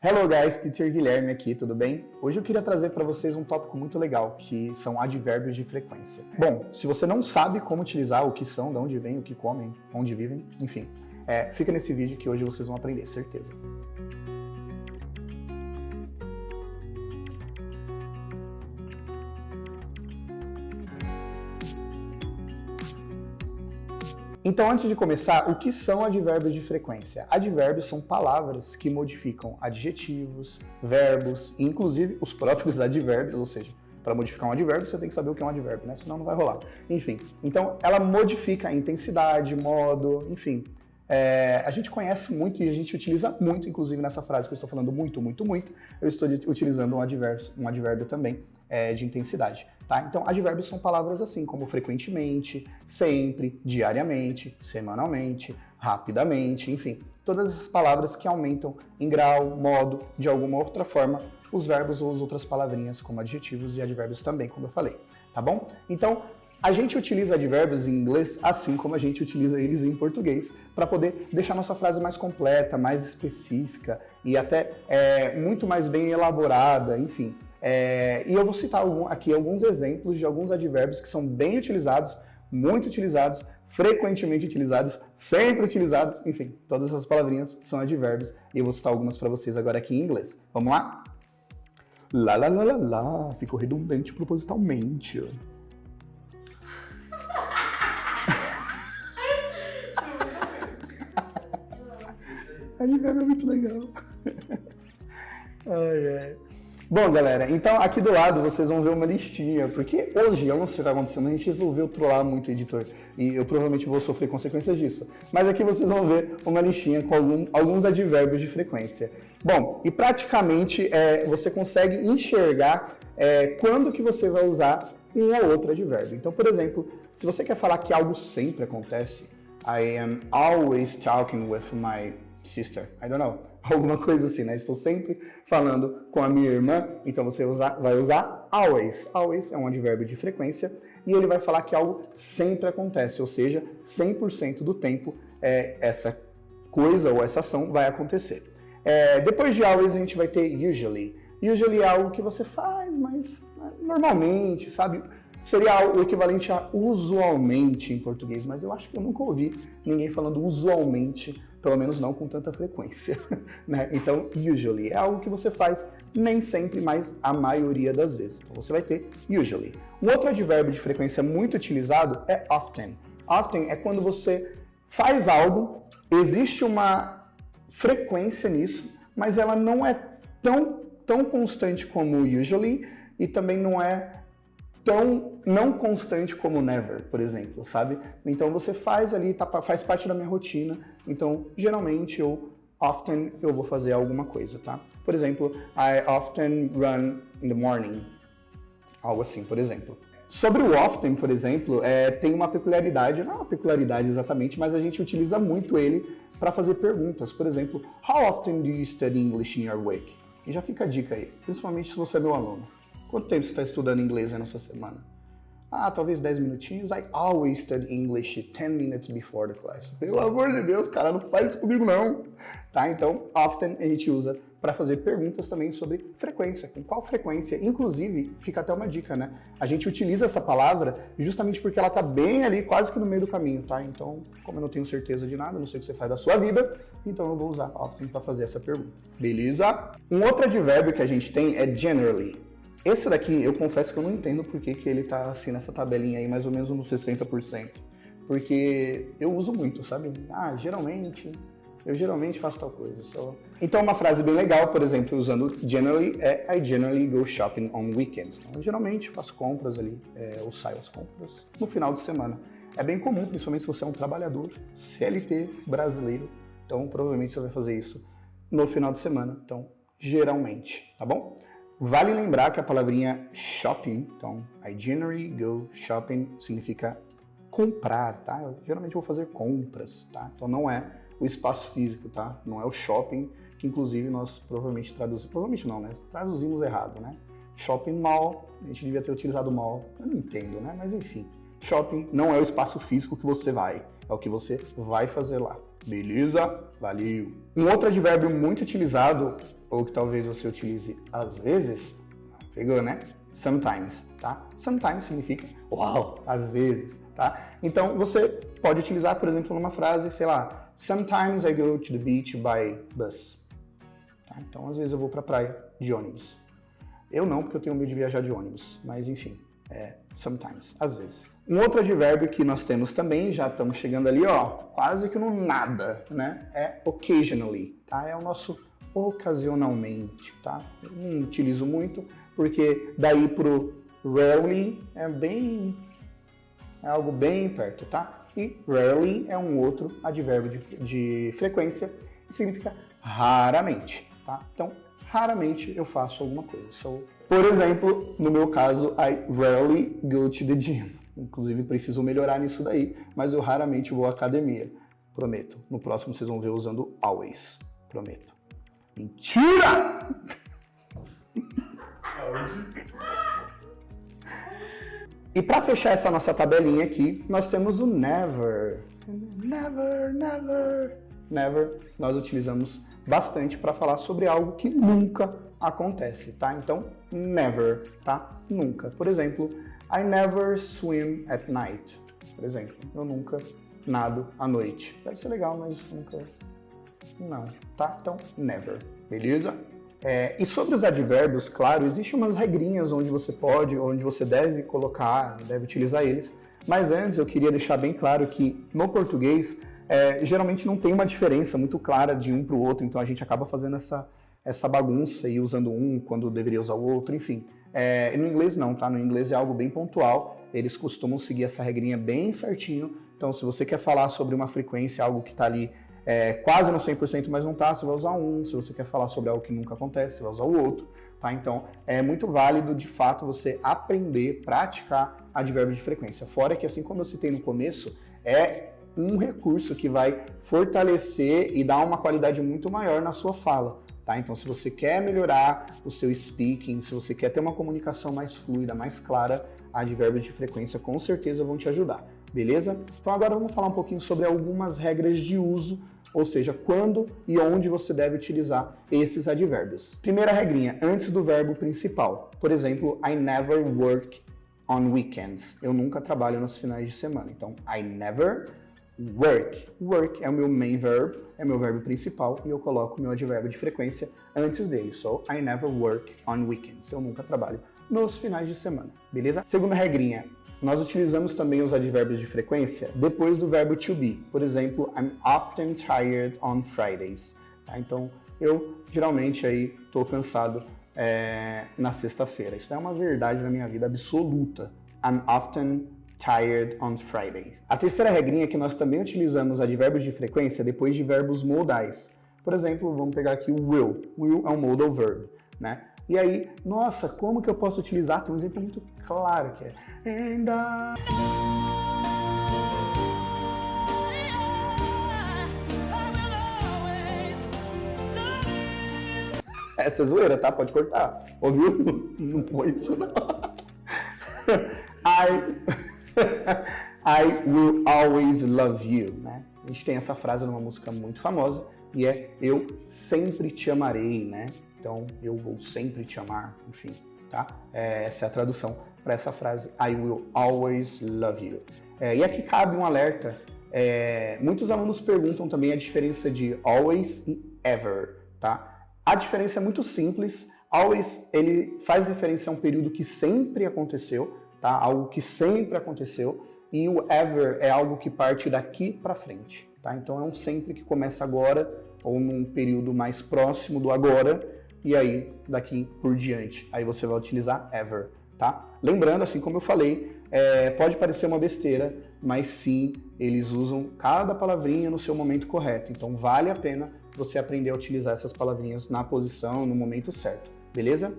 Hello guys, Teacher Guilherme aqui, tudo bem? Hoje eu queria trazer para vocês um tópico muito legal, que são advérbios de frequência. Bom, se você não sabe como utilizar, o que são, de onde vêm, o que comem, onde vivem, enfim, fica nesse vídeo que hoje vocês vão aprender, certeza. Então, antes de começar, o que são advérbios de frequência? Advérbios são palavras que modificam adjetivos, verbos, inclusive os próprios advérbios, ou seja, para modificar um advérbio você tem que saber o que é um advérbio, né? Senão não vai rolar. Enfim, então ela modifica a intensidade, modo, enfim. A gente conhece muito e a gente utiliza muito, inclusive nessa frase que eu estou falando muito, eu estou utilizando um advérbio também de intensidade. Tá? Então, advérbios são palavras assim, como frequentemente, sempre, diariamente, semanalmente, rapidamente, enfim. Todas essas palavras que aumentam em grau, modo, de alguma outra forma, os verbos ou as outras palavrinhas, como adjetivos e advérbios também, como eu falei. Tá bom? Então, a gente utiliza advérbios em inglês assim como a gente utiliza eles em português, para poder deixar nossa frase mais completa, mais específica e até muito mais bem elaborada, enfim. E eu vou citar aqui alguns exemplos de alguns advérbios que são bem utilizados, muito utilizados, frequentemente utilizados, sempre utilizados, enfim, todas essas palavrinhas são advérbios e eu vou citar algumas para vocês agora aqui em inglês. Vamos lá? Lá, lá, lá, lá, lá, ficou redundante propositalmente. Advérbio é muito legal. Bom, galera, então aqui do lado vocês vão ver uma listinha, porque hoje, eu não sei o que está acontecendo, a gente resolveu trollar muito o editor, e eu provavelmente vou sofrer consequências disso. Mas aqui vocês vão ver uma listinha com alguns advérbios de frequência. Bom, e praticamente você consegue enxergar quando que você vai usar um ou outro advérbio. Então, por exemplo, se você quer falar que algo sempre acontece, I am always talking with my sister, I don't know, alguma coisa assim, né? Estou sempre falando com a minha irmã, então você vai usar always. Always é um advérbio de frequência e ele vai falar que algo sempre acontece, ou seja, 100% do tempo essa coisa ou essa ação vai acontecer. Depois de always a gente vai ter usually. Usually é algo que você faz, mas normalmente, sabe? Seria o equivalente a usualmente em português, mas eu acho que eu nunca ouvi ninguém falando usualmente, pelo menos não com tanta frequência, né? Então, usually é algo que você faz nem sempre, mas a maioria das vezes. Então, você vai ter usually. Um outro advérbio de frequência muito utilizado é often. Often é quando você faz algo, existe uma frequência nisso, mas ela não é tão constante como usually e também não é tão não constante como never, por exemplo, sabe? Então você faz ali, faz parte da minha rotina, então geralmente often eu vou fazer alguma coisa, tá? Por exemplo, I often run in the morning, algo assim, por exemplo. Sobre o often, por exemplo, tem uma peculiaridade, não é uma peculiaridade exatamente, mas a gente utiliza muito ele para fazer perguntas. Por exemplo, how often do you study English in your week? E já fica a dica aí, principalmente se você é meu aluno. Quanto tempo você está estudando inglês aí na sua semana? Talvez 10 minutinhos. I always study English 10 minutes before the class. Pelo amor de Deus, cara, não faz isso comigo não. Tá? Então, often a gente usa para fazer perguntas também sobre frequência. Com qual frequência? Inclusive, fica até uma dica, né? A gente utiliza essa palavra justamente porque ela tá bem ali, quase que no meio do caminho, tá? Então, como eu não tenho certeza de nada, não sei o que você faz da sua vida, então eu vou usar often para fazer essa pergunta. Beleza? Um outro advérbio que a gente tem é generally. Esse daqui, eu confesso que eu não entendo por que ele tá assim nessa tabelinha aí, mais ou menos nos 60%. Porque eu uso muito, sabe? Eu geralmente faço tal coisa. Então, uma frase bem legal, por exemplo, usando generally, I generally go shopping on weekends. Então, eu geralmente faço compras ali, ou saio às compras no final de semana. É bem comum, principalmente se você é um trabalhador CLT brasileiro. Então, provavelmente você vai fazer isso no final de semana. Então, geralmente, tá bom? Vale lembrar que a palavrinha shopping, então, I generally go shopping, significa comprar, tá? Eu geralmente vou fazer compras, tá? Então não é o espaço físico, tá? Não é o shopping, que inclusive nós provavelmente traduzimos errado, né? Shopping mall, a gente devia ter utilizado mall, eu não entendo, né? Mas enfim, Shopping não é o espaço físico que você vai, é o que você vai fazer lá. Beleza? Valeu! Um outro advérbio muito utilizado, ou que talvez você utilize às vezes, pegou, né? Sometimes, tá? Sometimes significa, uau, às vezes, tá? Então, você pode utilizar, por exemplo, numa frase, sei lá, sometimes I go to the beach by bus. Tá? Então, às vezes eu vou pra praia de ônibus. Eu não, porque eu tenho medo de viajar de ônibus, mas enfim, sometimes, às vezes. Um outro advérbio que nós temos também, já estamos chegando ali, ó, quase que no nada, né? É occasionally, tá? É o nosso ocasionalmente, tá? Eu não utilizo muito, porque daí pro rarely é algo bem perto, tá? E rarely é um outro advérbio de frequência que significa raramente, tá? Então, raramente eu faço alguma coisa. So, por exemplo, no meu caso, I rarely go to the gym. Inclusive, preciso melhorar nisso daí, mas eu raramente vou à academia. Prometo. No próximo vocês vão ver usando always. Prometo. Mentira! E para fechar essa nossa tabelinha aqui, nós temos o never. Never, never. Never nós utilizamos bastante para falar sobre algo que nunca acontece, tá? Então, never, tá? Nunca. Por exemplo, I never swim at night. Por exemplo, eu nunca nado à noite. Deve ser legal, mas nunca... Não, tá? Então, never. Beleza? E sobre os advérbios, claro, existem umas regrinhas onde você pode, onde você deve colocar, deve utilizar eles. Mas antes, eu queria deixar bem claro que no português, geralmente não tem uma diferença muito clara de um para o outro, então a gente acaba fazendo essa bagunça e usando um quando deveria usar o outro, enfim. No inglês não, tá? No inglês é algo bem pontual, eles costumam seguir essa regrinha bem certinho, então se você quer falar sobre uma frequência, algo que está ali quase no 100%, mas não tá, você vai usar um. Se você quer falar sobre algo que nunca acontece, você vai usar o outro, tá? Então, é muito válido, de fato, você aprender, praticar advérbio de frequência. Fora que, assim como eu citei no começo, é um recurso que vai fortalecer e dar uma qualidade muito maior na sua fala, tá? Então, se você quer melhorar o seu speaking, se você quer ter uma comunicação mais fluida, mais clara, advérbios de frequência com certeza vão te ajudar, beleza? Então, agora vamos falar um pouquinho sobre algumas regras de uso, ou seja, quando e onde você deve utilizar esses advérbios. Primeira regrinha, antes do verbo principal. Por exemplo, I never work on weekends. Eu nunca trabalho nos finais de semana. Então, I never work. Work é o meu main verb, é meu verbo principal, e eu coloco o meu advérbio de frequência antes dele. So, I never work on weekends. Eu nunca trabalho nos finais de semana, beleza? Segunda regrinha, nós utilizamos também os advérbios de frequência depois do verbo to be. Por exemplo, I'm often tired on Fridays. Tá? Então, eu geralmente aí tô cansado na sexta-feira. Isso é uma verdade na minha vida absoluta. I'm often tired on Fridays. A terceira regrinha é que nós também utilizamos advérbios de frequência depois de verbos modais. Por exemplo, vamos pegar aqui o will. Will é um modal verb, né? E aí, nossa, como que eu posso utilizar? Tem um exemplo muito claro que é And essa é zoeira, tá? Pode cortar. Ouviu? Não põe isso, não. I will always love you, né? A gente tem essa frase numa música muito famosa e é eu sempre te amarei, né? Então, eu vou sempre te amar, enfim, tá? Essa é a tradução para essa frase, I will always love you. E aqui cabe um alerta, muitos alunos perguntam também a diferença de always e ever, tá? A diferença é muito simples, always, ele faz referência a um período que sempre aconteceu, tá? Algo que sempre aconteceu, e o ever é algo que parte daqui para frente, tá? Então, é um sempre que começa agora, ou num período mais próximo do agora, e aí, daqui por diante, aí você vai utilizar ever, tá? Lembrando, assim como eu falei, pode parecer uma besteira, mas sim, eles usam cada palavrinha no seu momento correto. Então, vale a pena você aprender a utilizar essas palavrinhas na posição, no momento certo, beleza?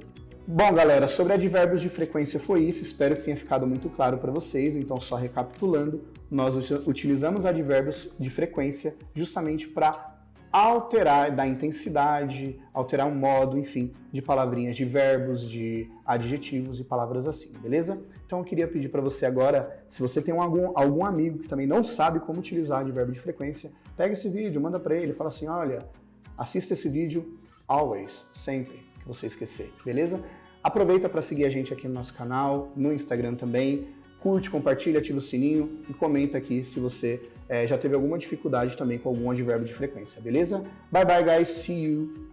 Bom, galera, sobre advérbios de frequência foi isso. Espero que tenha ficado muito claro para vocês. Então, só recapitulando, nós utilizamos advérbios de frequência justamente para alterar, dar intensidade, alterar o modo, enfim, de palavrinhas, de verbos, de adjetivos e palavras assim, beleza? Então eu queria pedir para você agora, se você tem algum amigo que também não sabe como utilizar advérbio de frequência, pega esse vídeo, manda para ele, fala assim, olha, assista esse vídeo always, sempre que você esquecer, beleza? Aproveita para seguir a gente aqui no nosso canal, no Instagram também, curte, compartilha, ativa o sininho e comenta aqui se você já teve alguma dificuldade também com algum advérbio de frequência, beleza? Bye bye guys, see you!